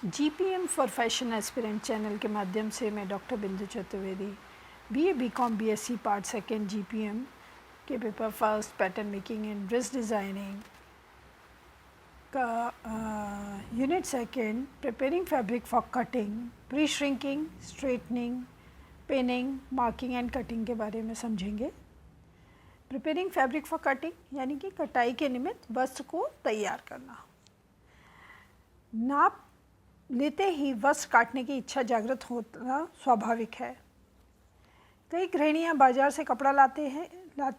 GPM for fashion aspirant channel के माध्यम से मैं doctor Bindu Chaturvedi BA BCom BSc part second GPM के paper first pattern making and dress designing का unit second preparing fabric for cutting pre shrinking straightening pinning marking and cutting के बारे में समझेंगे। प्रिपेयरिंग फैब्रिक फॉर कटिंग यानी कि कटाई के निमित्त वस्त्र को तैयार करना। नाप लेते ही वस्त्र काटने की इच्छा जागृत होना स्वाभाविक है। कई गृहिणियाँ बाजार से कपड़ा लाते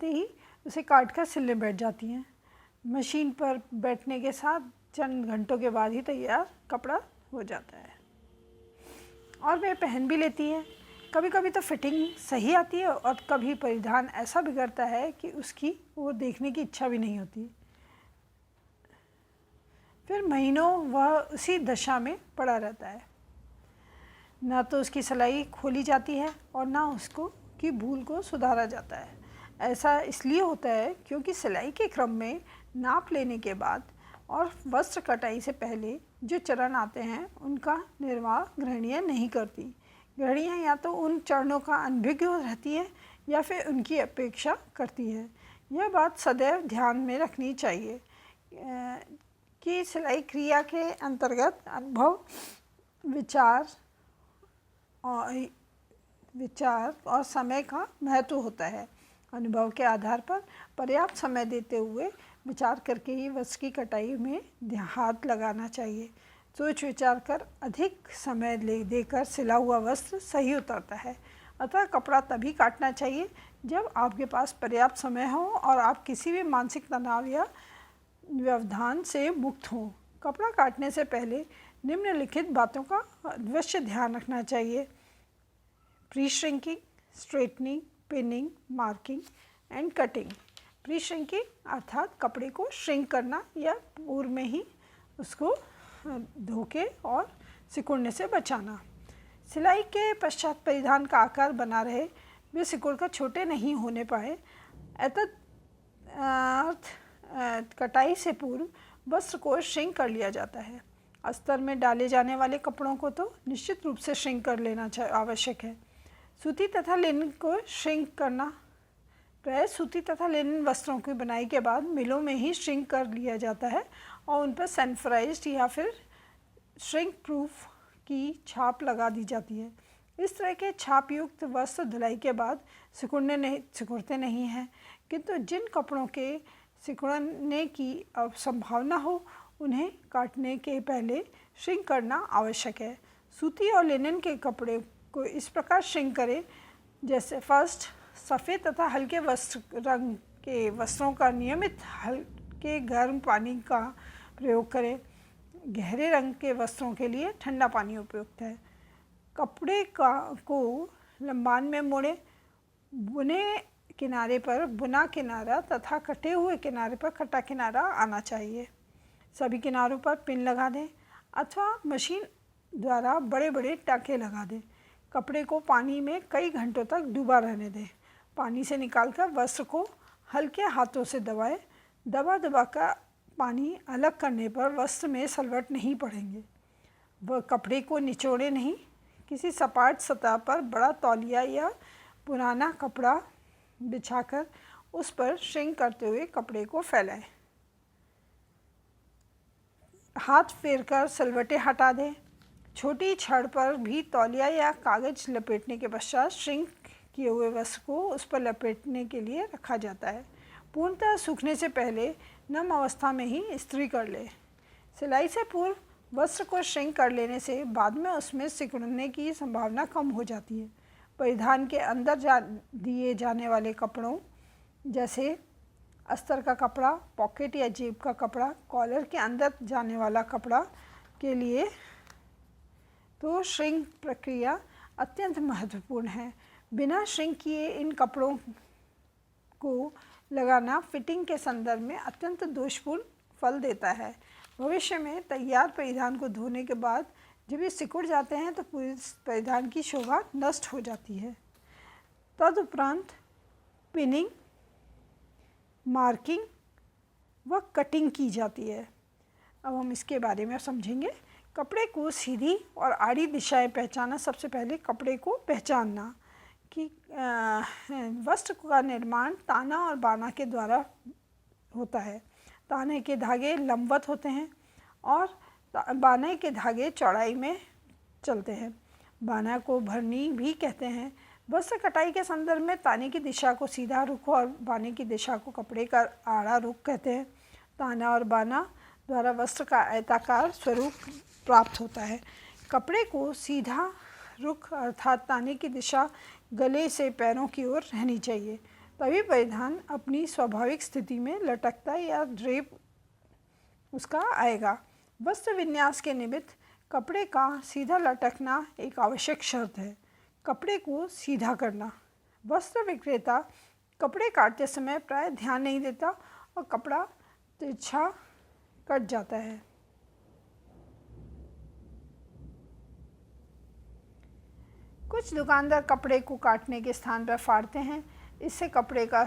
ही उसे काटकर सिलने बैठ जाती हैं। मशीन पर बैठने के साथ चंद घंटों के बाद ही तैयार कपड़ा हो जाता है और वे पहन भी लेती हैं। कभी कभी तो फिटिंग सही आती है और कभी परिधान ऐसा बिगड़ता है कि उसकी वो देखने की इच्छा भी नहीं होती। फिर महीनों वह उसी दशा में पड़ा रहता है। ना तो उसकी सिलाई खोली जाती है और ना उसको की भूल को सुधारा जाता है। ऐसा इसलिए होता है क्योंकि सिलाई के क्रम में नाप लेने के बाद और वस्त्र कटाई से पहले जो चरण आते हैं उनका निर्वाह गृहिणियाँ नहीं करती। गृहिणियाँ या तो उन चरणों का अनभिज्ञ रहती है या फिर उनकी अपेक्षा करती है। यह बात सदैव ध्यान में रखनी चाहिए कि सिलाई क्रिया के अंतर्गत अनुभव, विचार और समय का महत्व होता है। अनुभव के आधार पर पर्याप्त समय देते हुए विचार करके ही वस्त्र की कटाई में हाथ लगाना चाहिए। सोच विचार कर अधिक समय देकर सिला हुआ वस्त्र सही उतरता है। अतः कपड़ा तभी काटना चाहिए जब आपके पास पर्याप्त समय हो और आप किसी भी मानसिक तनाव या व्यवधान से मुक्त हों। कपड़ा काटने से पहले निम्नलिखित बातों का अवश्य ध्यान रखना चाहिए। Pre shrinking, straightening, pinning, marking and cutting. Pre shrinking अर्थात कपड़े को श्रिंक करना या पूर्व में ही उसको धोके और सिकुड़ने से बचाना। सिलाई के पश्चात परिधान का आकार बना रहे, वे सिकुड़ कर छोटे नहीं होने पाए। कटाई से पूर्व वस्त्र को श्रिंक कर लिया जाता है। अस्तर में डाले जाने वाले कपड़ों को तो निश्चित रूप से श्रिंक कर लेना आवश्यक है। सूती तथा लिनन को श्रिंक करना प्राय सूती तथा लिनन वस्त्रों की बनाई के बाद मिलों में ही श्रिंक कर लिया जाता है और उन पर सैनिटाइज्ड या फिर श्रिंक प्रूफ की छाप लगा दी जाती है। इस तरह के छाप युक्त वस्त्र धुलाई के बाद सिकुड़ते नहीं हैं, किंतु जिन कपड़ों के सिकुड़ने की संभावना हो उन्हें काटने के पहले श्रिंक करना आवश्यक है। सूती और लिनन के कपड़े को इस प्रकार श्रिंक करें जैसे फर्स्ट सफ़ेद तथा हल्के रंग के वस्त्रों का नियमित हल्के गर्म पानी का प्रयोग करें। गहरे रंग के वस्त्रों के लिए ठंडा पानी उपयुक्त है। कपड़े को लंबान में मोड़ें। बुने किनारे पर बुना किनारा तथा कटे हुए किनारे पर कटा किनारा आना चाहिए। सभी किनारों पर पिन लगा दें अथवा मशीन द्वारा बड़े बड़े टाँके लगा दें। कपड़े को पानी में कई घंटों तक डूबा रहने दें। पानी से निकालकर वस्त्र को हल्के हाथों से दबाएं। दबा कर पानी अलग करने पर वस्त्र में सलवट नहीं पड़ेंगे। वह कपड़े को निचोड़े नहीं। किसी सपाट सतह पर बड़ा तौलिया या पुराना कपड़ा बिछाकर उस पर श्रिंक करते हुए कपड़े को फैलाएं। हाथ फेरकर सलवटें हटा दें। छोटी छड़ पर भी तौलिया या कागज लपेटने के पश्चात श्रिंक किए हुए वस्त्र को उस पर लपेटने के लिए रखा जाता है। पूर्णतः सूखने से पहले नम अवस्था में ही इस्त्री कर लें। सिलाई से पूर्व वस्त्र को श्रिंक कर लेने से बाद में उसमें सिकुड़ने की संभावना कम हो जाती है। परिधान के अंदर दिए जाने वाले कपड़ों जैसे अस्तर का कपड़ा, पॉकेट या जेब का कपड़ा, कॉलर के अंदर जाने वाला कपड़ा के लिए तो श्रिंक प्रक्रिया अत्यंत महत्वपूर्ण है। बिना श्रिंक किए इन कपड़ों को लगाना फिटिंग के संदर्भ में अत्यंत दोषपूर्ण फल देता है। भविष्य में तैयार परिधान को धोने के बाद जब ये सिकुड़ जाते हैं तो पूरे परिधान की शोभा नष्ट हो जाती है। तदुपरांत पिनिंग, मार्किंग व कटिंग की जाती है। अब हम इसके बारे में समझेंगे कपड़े को सीधी और आड़ी दिशाएं पहचानना। सबसे पहले कपड़े को पहचानना कि वस्त्र का निर्माण ताना और बाना के द्वारा होता है। ताने के धागे लंबवत होते हैं और बाने के धागे चौड़ाई में चलते हैं। बाना को भरनी भी कहते हैं। वस्त्र कटाई के संदर्भ में ताने की दिशा को सीधा रुख और बाने की दिशा को कपड़े का आड़ा रुख कहते हैं। ताना और बाना द्वारा वस्त्र का आयताकार स्वरूप प्राप्त होता है। कपड़े को सीधा रुख अर्थात ताने की दिशा गले से पैरों की ओर रहनी चाहिए, तभी परिधान अपनी स्वाभाविक स्थिति में लटकता या ड्रेप उसका आएगा। वस्त्र विन्यास के निमित्त कपड़े का सीधा लटकना एक आवश्यक शर्त है। कपड़े को सीधा करना। वस्त्र विक्रेता कपड़े काटते समय प्राय ध्यान नहीं देता और कपड़ा तिरछा कट जाता है। कुछ दुकानदार कपड़े को काटने के स्थान पर फाड़ते हैं, इससे कपड़े का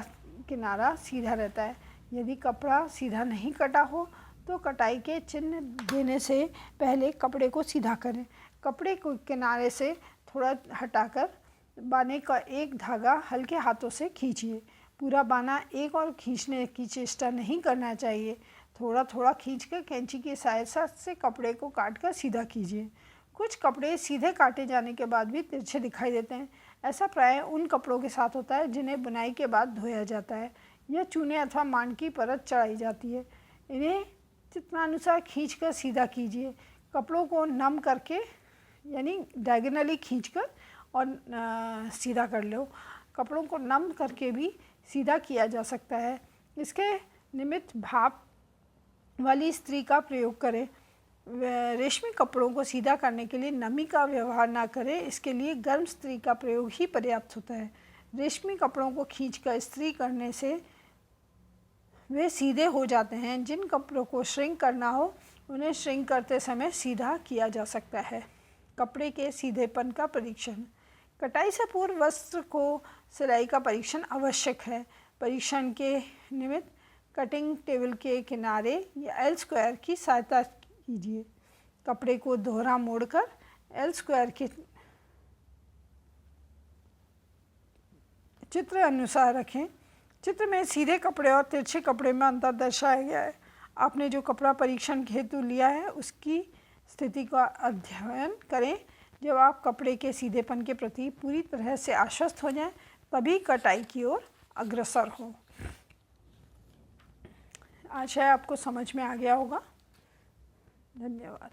किनारा सीधा रहता है। यदि कपड़ा सीधा नहीं कटा हो तो कटाई के चिन्ह देने से पहले कपड़े को सीधा करें। कपड़े को किनारे से थोड़ा हटाकर बाने का एक धागा हल्के हाथों से खींचिए। पूरा बाना एक और खींचने की चेष्टा नहीं करना चाहिए। थोड़ा थोड़ा खींचकर कैंची की सहायता से कपड़े को काटकर सीधा कीजिए। कुछ कपड़े सीधे काटे जाने के बाद भी तिरछे दिखाई देते हैं। ऐसा प्रायः उन कपड़ों के साथ होता है जिन्हें बुनाई के बाद धोया जाता है या चूने अथवा मान की परत चढ़ाई जाती है। इन्हें चित्रानुसार खींचकर सीधा कीजिए। कपड़ों को नम करके यानी डायगोनली खींचकर और सीधा कर लो। कपड़ों को नम करके भी सीधा किया जा सकता है। इसके निमित्त भाप वाली इस्त्री का प्रयोग करें। रेशमी कपड़ों को सीधा करने के लिए नमी का व्यवहार ना करें, इसके लिए गर्म इस्त्री का प्रयोग ही पर्याप्त होता है। रेशमी कपड़ों को खींचकर इस्त्री करने से वे सीधे हो जाते हैं। जिन कपड़ों को श्रिंक करना हो उन्हें श्रिंक करते समय सीधा किया जा सकता है। कपड़े के सीधेपन का परीक्षण। कटाई से पूर्व वस्त्र को सिलाई का परीक्षण आवश्यक है। परीक्षण के निमित्त कटिंग टेबल के किनारे या एल स्क्वायर की सहायता कीजिए। कपड़े को दोहरा मोड़कर एल स्क्वायर के चित्र अनुसार रखें। चित्र में सीधे कपड़े और तिरछे कपड़े में अंतर दर्शाया गया है। आपने जो कपड़ा परीक्षण हेतु लिया है उसकी स्थिति का अध्ययन करें। जब आप कपड़े के सीधेपन के प्रति पूरी तरह से आश्वस्त हो जाएं, तभी कटाई की ओर अग्रसर हो। आशा है आपको समझ में आ गया होगा। धन्यवाद।